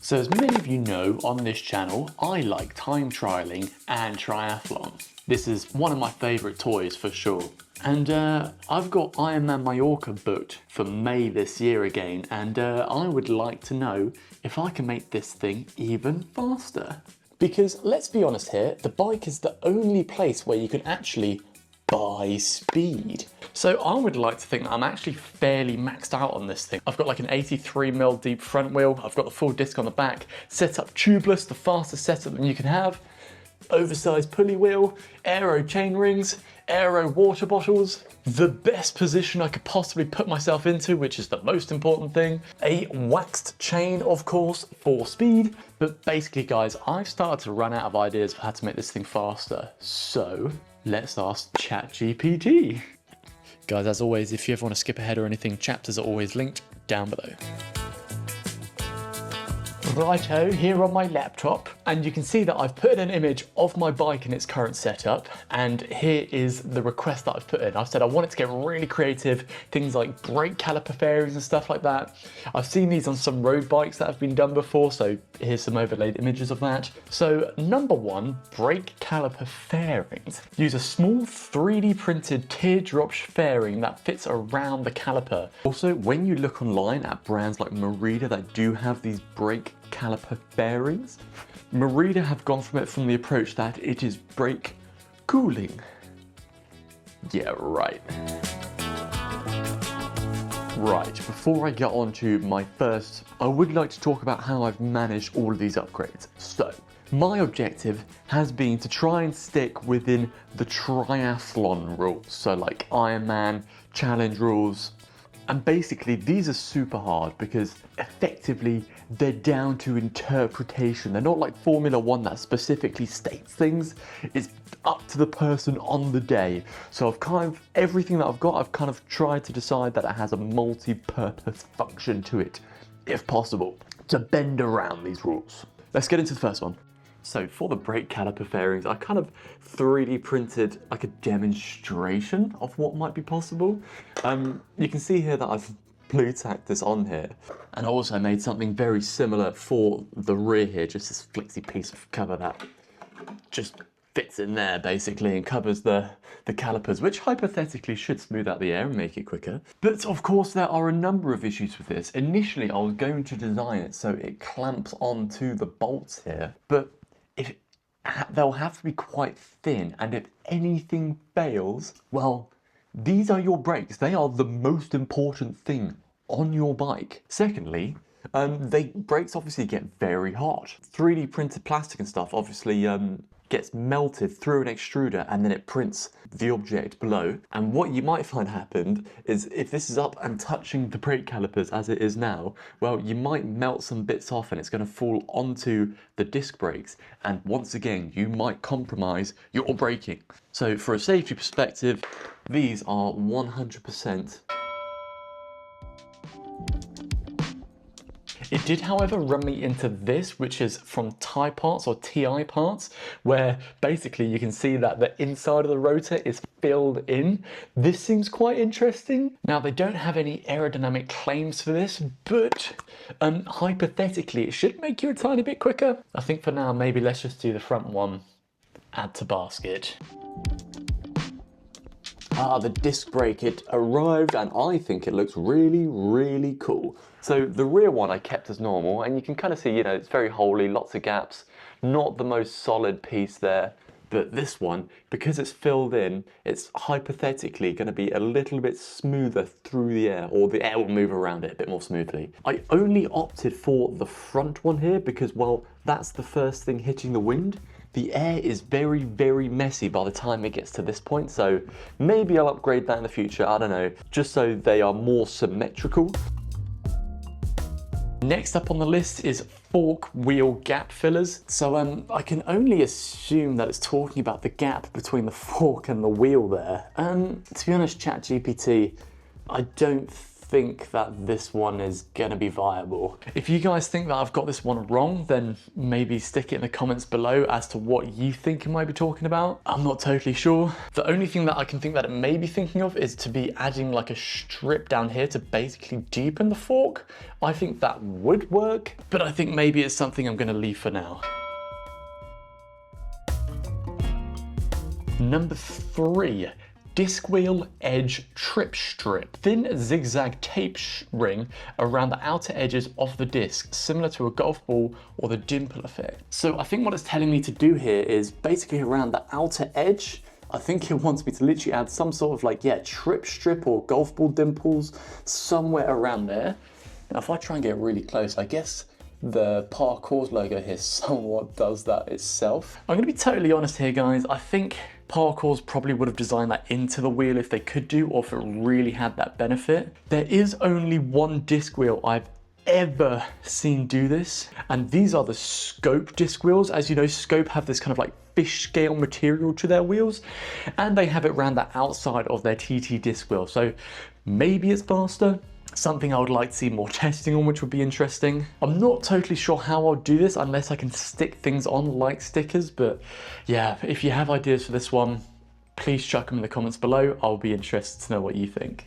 So as many of you know, on this channel, I like time trialing and triathlon. This is one of my favorite toys for sure. And I've got Ironman Mallorca booked for May this year again, and I would like to know if I can make this thing even faster. Because let's be honest here, the bike is the only place where you can actually buy speed. So I would like to think that I'm actually fairly maxed out on this thing. I've got like an 83mm deep front wheel, I've got the full disc on the back, set up tubeless, the fastest setup that you can have, oversized pulley wheel, aero chain rings, aero water bottles, the best position I could possibly put myself into, which is the most important thing, a waxed chain of course for speed. But basically guys, I've started to run out of ideas for how to make this thing faster. So let's ask Chat GPT. Guys, as always, if you ever want to skip ahead or anything, chapters are always linked down below. Righto, here on my laptop, and you can see that I've put in an image of my bike in its current setup, and here is the request that I've put in. I've said I want it to get really creative, things like brake caliper fairings and stuff like that. I've seen these on some road bikes that have been done before, so here's some overlaid images of that. So number one, brake caliper fairings. Use a small 3D printed teardrop fairing that fits around the caliper. Also, when you look online at brands like Merida that do have these brake caliper fairings, Merida have gone from the approach that it is brake cooling. Yeah, right. Right, before I get on to my first, I would like to talk about how I've managed all of these upgrades. So, my objective has been to try and stick within the triathlon rules. So like Ironman, challenge rules. And basically these are super hard because effectively they're down to interpretation. They're not like Formula One that specifically states things. It's up to the person on the day. So I've kind of, everything that I've got, I've kind of tried to decide that it has a multi-purpose function to it, if possible, to bend around these rules. Let's get into the first one. So for the brake caliper fairings, I kind of 3D printed like a demonstration of what might be possible. You can see here that I've blue tacked this on here. And I also made something very similar for the rear here, just this flexy piece of cover that just fits in there basically and covers the calipers, which hypothetically should smooth out the air and make it quicker. But of course there are a number of issues with this. Initially I was going to design it so it clamps onto the bolts here, but they'll have to be quite thin, and if anything fails, well, these are your brakes. They are the most important thing on your bike. Secondly, brakes obviously get very hot. 3D printed plastic and stuff obviously gets melted through an extruder and then it prints the object below. And what you might find happened is if this is up and touching the brake calipers as it is now, well, you might melt some bits off and it's going to fall onto the disc brakes. And once again, you might compromise your braking. So for a safety perspective, these are 100%. It did, however, run me into this, which is from TI parts or TI parts, where basically you can see that the inside of the rotor is filled in. This seems quite interesting. Now, they don't have any aerodynamic claims for this, but hypothetically, it should make you a tiny bit quicker. I think for now, maybe let's just do the front one. Add to basket. Ah, the disc brake, it arrived and I think it looks really, really cool. So the rear one I kept as normal and you can kind of see, you know, it's very holy, lots of gaps, not the most solid piece there. But this one, because it's filled in, it's hypothetically going to be a little bit smoother through the air, or the air will move around it a bit more smoothly. I only opted for the front one here because, well, that's the first thing hitting the wind. The air is very, very messy by the time it gets to this point, so maybe I'll upgrade that in the future, I don't know, just so they are more symmetrical. Next up on the list is fork wheel gap fillers. So I can only assume that it's talking about the gap between the fork and the wheel there. To be honest, Chat GPT, I don't think that this one is gonna be viable. If you guys think that I've got this one wrong, then maybe stick it in the comments below as to what you think it might be talking about. I'm not totally sure. The only thing that I can think that it may be thinking of is to be adding like a strip down here to basically deepen the fork. I think that would work, but I think maybe it's something I'm gonna leave for now. Number 3, disc wheel edge trip strip. Thin zigzag tape ring around the outer edges of the disc, similar to a golf ball or the dimple effect. So I think what it's telling me to do here is basically around the outer edge. I think it wants me to literally add some sort of like, yeah, trip strip or golf ball dimples somewhere around there. Now if I try and get really close, I guess the Parkour's logo here somewhat does that itself. I'm gonna be totally honest here, guys. I think Parkour's probably would have designed that into the wheel if they could do, or if it really had that benefit. There is only one disc wheel I've ever seen do this, and these are the Scope disc wheels. As you know, Scope have this kind of like fish scale material to their wheels, and they have it around the outside of their TT disc wheel. So maybe it's faster. Something I would like to see more testing on, which would be interesting. I'm not totally sure how I'll do this unless I can stick things on like stickers, but yeah, if you have ideas for this one, please chuck them in the comments below. I'll be interested to know what you think.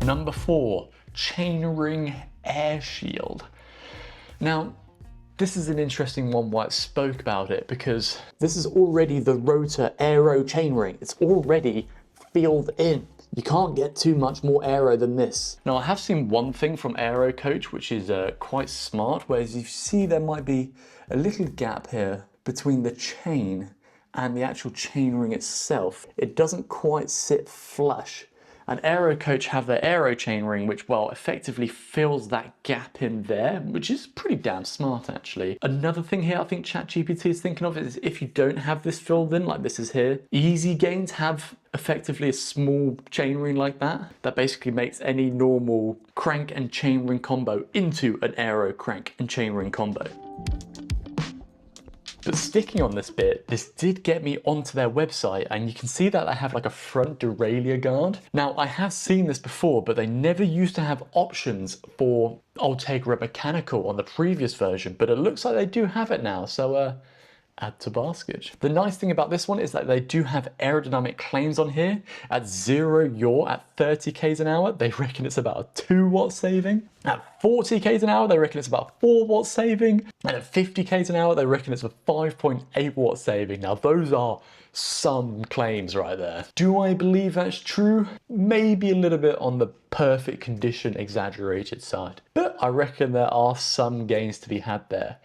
Number 4, chainring air shield. Now, this is an interesting one why I spoke about it, because this is already the Rotor Aero chainring. It's already filled in. You can't get too much more aero than this. Now I have seen one thing from Aero Coach which is quite smart, whereas you see there might be a little gap here between the chain and the actual chainring itself. It doesn't quite sit flush. And Aero Coach have their Aero chainring, which, well, effectively fills that gap in there, which is pretty damn smart, actually. Another thing here I think Chat GPT is thinking of is if you don't have this filled in, like this is here, Easy Gains have effectively a small chainring like that, that basically makes any normal crank and chainring combo into an Aero crank and chainring combo. But sticking on this bit, this did get me onto their website, and you can see that they have like a front derailleur guard. Now I have seen this before, but they never used to have options for Ultegra mechanical on the previous version, but it looks like they do have it now, so add to basket. The nice thing about this one is that they do have aerodynamic claims on here. At 0 yaw at 30 k's an hour, they reckon it's about a 2 watt saving. At 40 k's an hour, they reckon it's about 4 watt saving. And at 50 k's an hour, they reckon it's a 5.8 watt saving. Now those are some claims right there. Do I believe that's true? Maybe a little bit on the perfect condition exaggerated side, but I reckon there are some gains to be had there.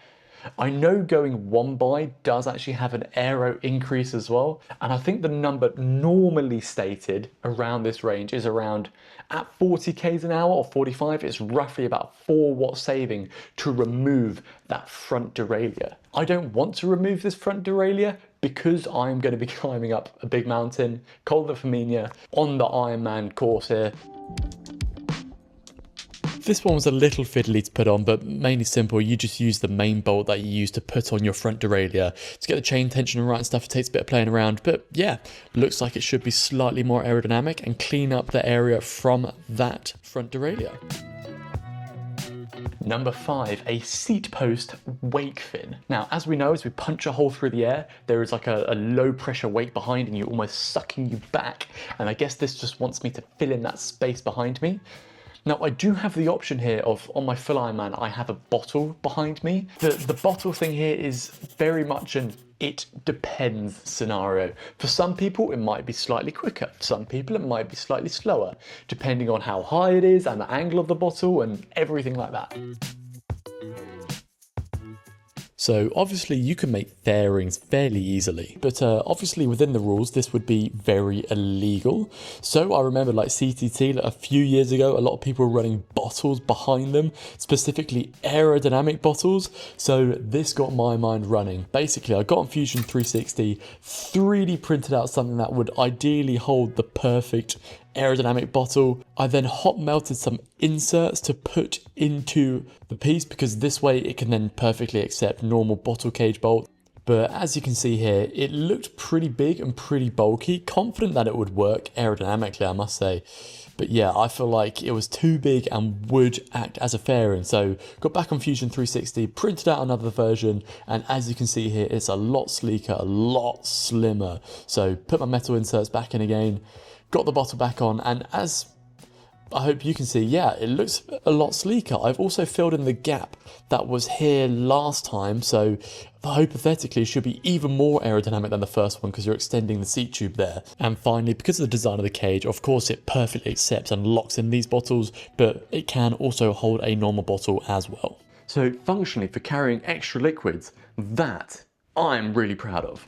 I know going 1x does actually have an aero increase as well, and I think the number normally stated around this range is around, at 40 k's an hour or 45, it's roughly about 4 watt saving to remove that front derailleur. I don't want to remove this front derailleur because I'm going to be climbing up a big mountain, Col de Femina, on the Ironman course here. This one was a little fiddly to put on, but mainly simple. You just use the main bolt that you use to put on your front derailleur to get the chain tension right and stuff. It takes a bit of playing around, but yeah, looks like it should be slightly more aerodynamic and clean up the area from that front derailleur. Number 5, a seat post wake fin. Now, as we know, as we punch a hole through the air, there is like a low pressure weight behind and you're almost sucking you back. And I guess this just wants me to fill in that space behind me. Now I do have the option here of, on my full Ironman, I have a bottle behind me. The bottle thing here is very much an it depends scenario. For some people it might be slightly quicker, for some people it might be slightly slower, depending on how high it is and the angle of the bottle and everything like that. So obviously you can make fairings fairly easily, but obviously within the rules this would be very illegal. So I remember like CTT like a few years ago, a lot of people were running bottles behind them, specifically aerodynamic bottles. So this got my mind running. Basically I got on Fusion 360, 3D printed out something that would ideally hold the perfect aerodynamic bottle. I then hot melted some inserts to put into the piece because this way it can then perfectly accept normal bottle cage bolt. But as you can see here, it looked pretty big and pretty bulky. Confident that it would work aerodynamically, I must say. But yeah, I feel like it was too big and would act as a fairing. So got back on Fusion 360, printed out another version, and as you can see here, it's a lot sleeker, a lot slimmer. So put my metal inserts back in again, got the bottle back on, and as I hope you can see, yeah, it looks a lot sleeker. I've also filled in the gap that was here last time, so hypothetically it should be even more aerodynamic than the first one because you're extending the seat tube there. And finally, because of the design of the cage, of course it perfectly accepts and locks in these bottles, but it can also hold a normal bottle as well. So functionally, for carrying extra liquids, that I'm really proud of.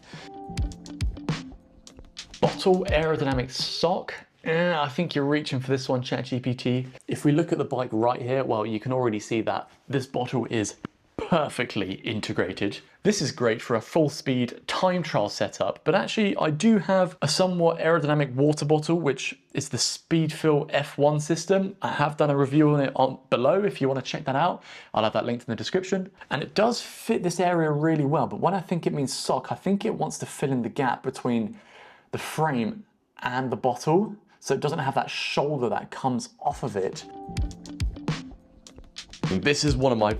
Bottle aerodynamic sock. I think you're reaching for this one, Chat GPT. If we look at the bike right here, well, you can already see that this bottle is perfectly integrated. This is great for a full speed time trial setup, but actually I do have a somewhat aerodynamic water bottle, which is the Speedfill F1 system. I have done a review on it below if you want to check that out. I'll have that linked in the description. And it does fit this area really well, but when I think it means sock, I think it wants to fill in the gap between the frame and the bottle, so it doesn't have that shoulder that comes off of it. This is one of my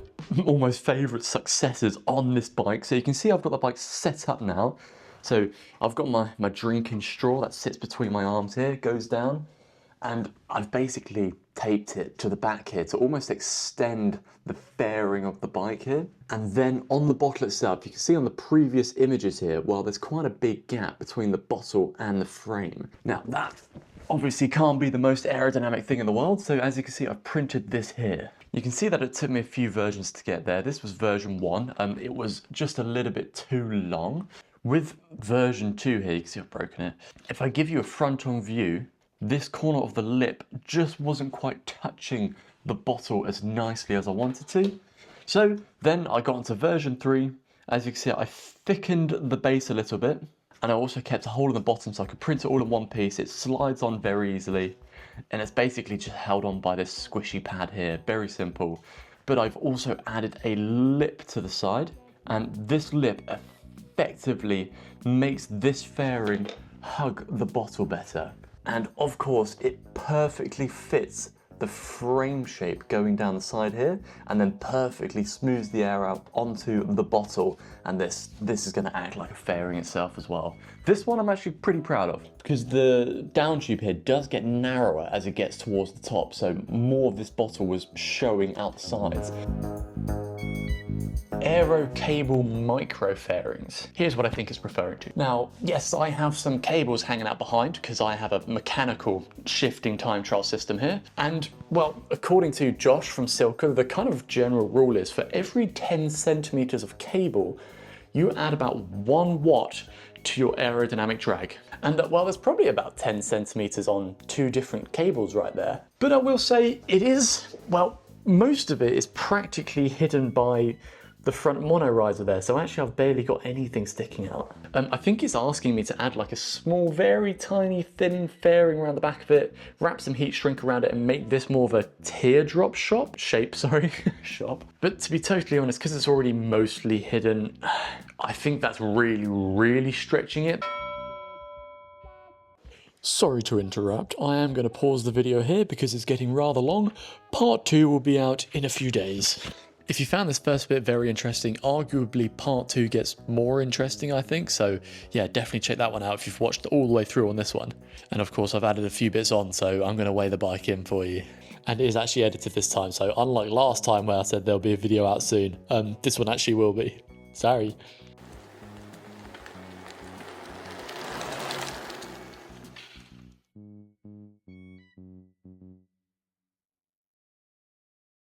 almost favorite successes on this bike. So you can see I've got the bike set up now. So I've got my drinking straw that sits between my arms here, goes down, and I've basically taped it to the back here to almost extend the fairing of the bike here. And then on the bottle itself, you can see on the previous images here, well, there's quite a big gap between the bottle and the frame. Now that obviously can't be the most aerodynamic thing in the world, so as you can see, I've printed this here. You can see that it took me a few versions to get there. This was version 1, it was just a little bit too long. With version 2 here, you can see I've broken it. If I give you a front-on view, this corner of the lip just wasn't quite touching the bottle as nicely as I wanted to. So then I got onto version 3. As you can see, I thickened the base a little bit, and I also kept a hole in the bottom so I could print it all in one piece. It slides on very easily, and it's basically just held on by this squishy pad here, very simple. But I've also added a lip to the side, and this lip effectively makes this fairing hug the bottle better. And of course, it perfectly fits the frame shape going down the side here, and then perfectly smooths the air out onto the bottle, and this is going to act like a fairing itself as well. This one I'm actually pretty proud of, because the down tube here does get narrower as it gets towards the top, so more of this bottle was showing out the sides. Aero cable micro fairings. Here's what I think it's referring to. Now, yes, I have some cables hanging out behind because I have a mechanical shifting time trial system here. And well, according to Josh from Silka, the kind of general rule is for every 10 centimeters of cable, you add about 1 watt to your aerodynamic drag. And well, there's probably about 10 centimeters on 2 different cables right there. But I will say it is, well, most of it is practically hidden by the front mono riser there, so actually I've barely got anything sticking out. I think it's asking me to add like a small, very tiny, thin fairing around the back of it, wrap some heat shrink around it and make this more of a teardrop shape. But to be totally honest, because it's already mostly hidden, I think that's really, really stretching it. Sorry to interrupt, I am going to pause the video here because it's getting rather long. Part 2 will be out in a few days. If you found this first bit very interesting, arguably part 2 gets more interesting, I think. So yeah, definitely check that one out if you've watched all the way through on this one. And of course, I've added a few bits on, so I'm going to weigh the bike in for you. And it is actually edited this time, so unlike last time where I said there'll be a video out soon, this one actually will be. Sorry.